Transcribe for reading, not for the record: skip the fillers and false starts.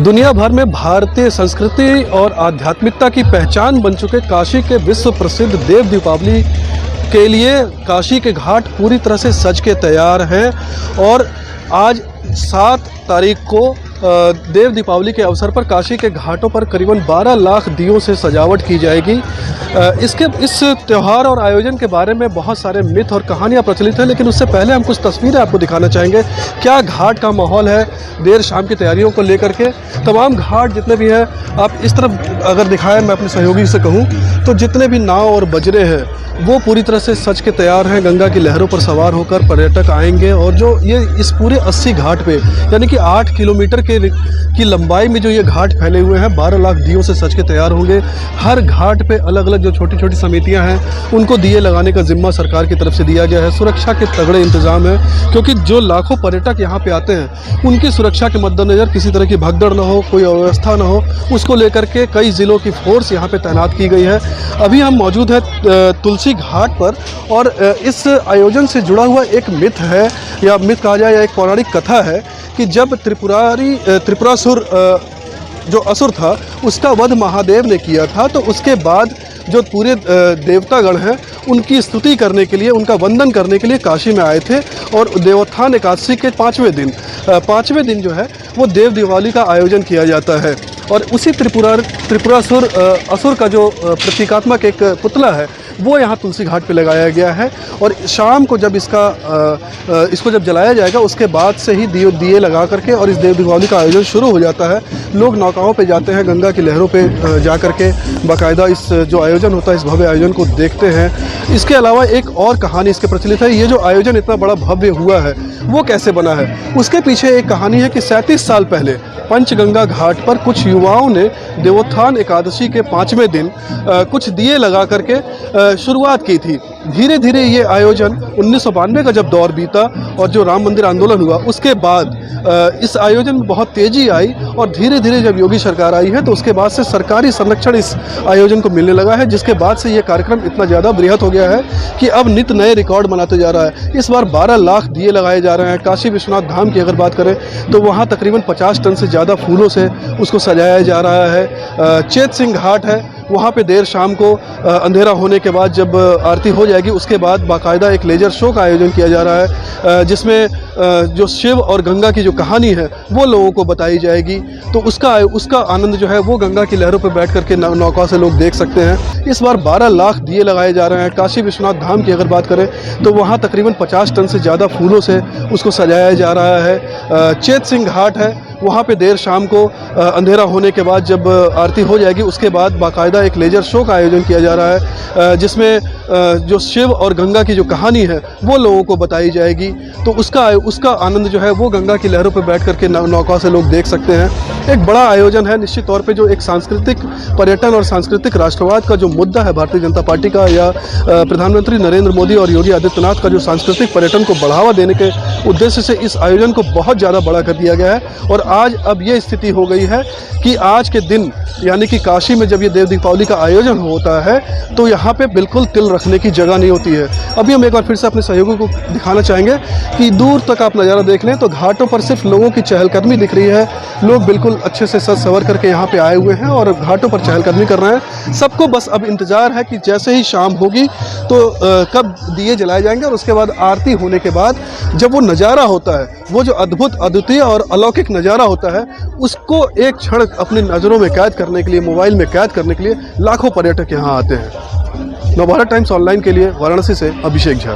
दुनिया भर में भारतीय संस्कृति और आध्यात्मिकता की पहचान बन चुके काशी के विश्व प्रसिद्ध देव दीपावली के लिए काशी के घाट पूरी तरह से सज के तैयार हैं। और आज 7 तारीख को देव दीपावली के अवसर पर काशी के घाटों पर करीबन 12 लाख दियों से सजावट की जाएगी। इस त्यौहार और आयोजन के बारे में बहुत सारे मिथ और कहानियां प्रचलित हैं, लेकिन उससे पहले हम कुछ तस्वीरें आपको दिखाना चाहेंगे। क्या घाट का माहौल है देर शाम की तैयारियों को लेकर के। तमाम घाट जितने भी हैं, आप इस तरफ अगर दिखाएं, मैं अपने सहयोगी से कहूं तो जितने भी नाव और बजरे हैं वो पूरी तरह से सज के तैयार हैं। गंगा की लहरों पर सवार होकर पर्यटक आएंगे और जो ये इस पूरे 80 घाट पे यानी कि 8 किलोमीटर की लंबाई में जो ये घाट फैले हुए हैं 12 लाख दियों से सज के तैयार होंगे। हर घाट पे अलग अलग जो छोटी छोटी समितियां हैं उनको दिए लगाने का जिम्मा सरकार की तरफ से दिया गया है। सुरक्षा के तगड़े इंतजाम है, क्योंकि जो लाखों पर्यटक यहाँ पे आते हैं उनकी सुरक्षा के मद्देनज़र किसी तरह की भगदड़ न हो, कोई अव्यवस्था न हो, उसको लेकर के कई ज़िलों की फोर्स यहाँ पे तैनात की गई है। अभी हम मौजूद है तुलसी घाट पर और इस आयोजन से जुड़ा हुआ एक मिथ है, या मिथ कहा जाए या एक पौराणिक कथा है कि जब त्रिपुरासुर जो असुर था उसका वध महादेव ने किया था, तो उसके बाद जो पूरे देवतागण हैं उनकी स्तुति करने के लिए, उनका वंदन करने के लिए काशी में आए थे। और देवोत्थान एकादशी के 5वें दिन जो है वो देव दिवाली का आयोजन किया जाता है। और उसी त्रिपुरासुर असुर का जो प्रतीकात्मक एक पुतला है वो यहाँ तुलसी घाट पे लगाया गया है। और शाम को जब इसको जब जलाया जाएगा उसके बाद से ही दिए लगा करके और इस देव दीपावली का आयोजन शुरू हो जाता है। लोग नौकाओं पे जाते हैं, गंगा की लहरों पे जा करके बाकायदा इस जो आयोजन होता है, इस भव्य आयोजन को देखते हैं। इसके अलावा एक और कहानी इसके प्रचलित है। ये जो आयोजन इतना बड़ा भव्य हुआ है वो कैसे बना है, उसके पीछे एक कहानी है कि 37 साल पहले पंचगंगा घाट पर कुछ युवाओं ने देवोत्थान एकादशी के 5वें दिन कुछ दिए लगा करके शुरुआत की थी। धीरे धीरे ये आयोजन 1992 का जब दौर बीता और जो राम मंदिर आंदोलन हुआ उसके बाद इस आयोजन में बहुत तेज़ी आई। और धीरे धीरे जब योगी सरकार आई है तो उसके बाद से सरकारी संरक्षण इस आयोजन को मिलने लगा है, जिसके बाद से ये कार्यक्रम इतना ज़्यादा बृहत हो गया है कि अब नित नए रिकॉर्ड बनाते जा रहा है। इस बार 12 लाख दिए लगाए जा रहे हैं। काशी विश्वनाथ धाम की अगर बात करें तो वहाँ तकरीबन 50 टन से ज़्यादा फूलों से उसको सजाया जा रहा है। चेत सिंह घाट है, वहाँ पे देर शाम को अंधेरा होने के बाद जब आरती हो जाएगी उसके बाद बाकायदा एक लेजर शो का आयोजन किया जा रहा है, जिसमें जो शिव और गंगा की जो कहानी है वो लोगों को बताई जाएगी। तो उसका आनंद जो है वो गंगा की लहरों पर बैठ करके नौका से लोग देख सकते हैं। इस बार 12 लाख दिए लगाए जा रहे हैं। काशी विश्वनाथ धाम की अगर बात करें तो वहाँ तकरीबन 50 टन से ज़्यादा फूलों से उसको सजाया जा रहा है। चेत सिंह घाट है, वहाँ पे देर शाम को अंधेरा होने के बाद जब आरती हो जाएगी उसके बाद बाकायदा एक लेजर शो का आयोजन किया जा रहा है, जिसमें जो शिव और गंगा की जो कहानी है वो लोगों को बताई जाएगी। तो उसका आनंद जो है वो गंगा की लहरों पर बैठ करके नौका से लोग देख सकते हैं। एक बड़ा आयोजन है निश्चित तौर पे, जो एक सांस्कृतिक पर्यटन और सांस्कृतिक राष्ट्रवाद का जो मुद्दा है भारतीय जनता पार्टी का, या प्रधानमंत्री नरेंद्र मोदी और योगी आदित्यनाथ का जो सांस्कृतिक पर्यटन को बढ़ावा देने के उद्देश्य से इस आयोजन को बहुत ज़्यादा बड़ा कर दिया गया है। और आज अब ये स्थिति हो गई है कि आज के दिन यानी कि काशी में जब ये देव दीपावली का आयोजन होता है तो यहाँ पे बिल्कुल तिल रखने की जगह नहीं होती है। अभी हम एक बार फिर से अपने सहयोगियों को दिखाना चाहेंगे कि दूर तक आप नज़ारा देख लें तो घाटों पर सिर्फ लोगों की चहलकदमी दिख रही है। लोग बिल्कुल अच्छे से सज संवर करके यहाँ पे आए हुए हैं और घाटों पर चहलकदमी कर रहे हैं। सबको बस अब इंतज़ार है कि जैसे ही शाम होगी तो कब दिए जलाए जाएंगे और उसके बाद आरती होने के बाद जब वो नज़ारा होता है, वो जो अद्भुत, अद्वितीय और अलौकिक नज़ारा होता है, उसको एक क्षण अपनी नज़रों में कैद करने के लिए, मोबाइल में कैद करने के लिए लाखों पर्यटक यहाँ आते हैं। नवभारत टाइम्स ऑनलाइन के लिए वाराणसी से अभिषेक झा।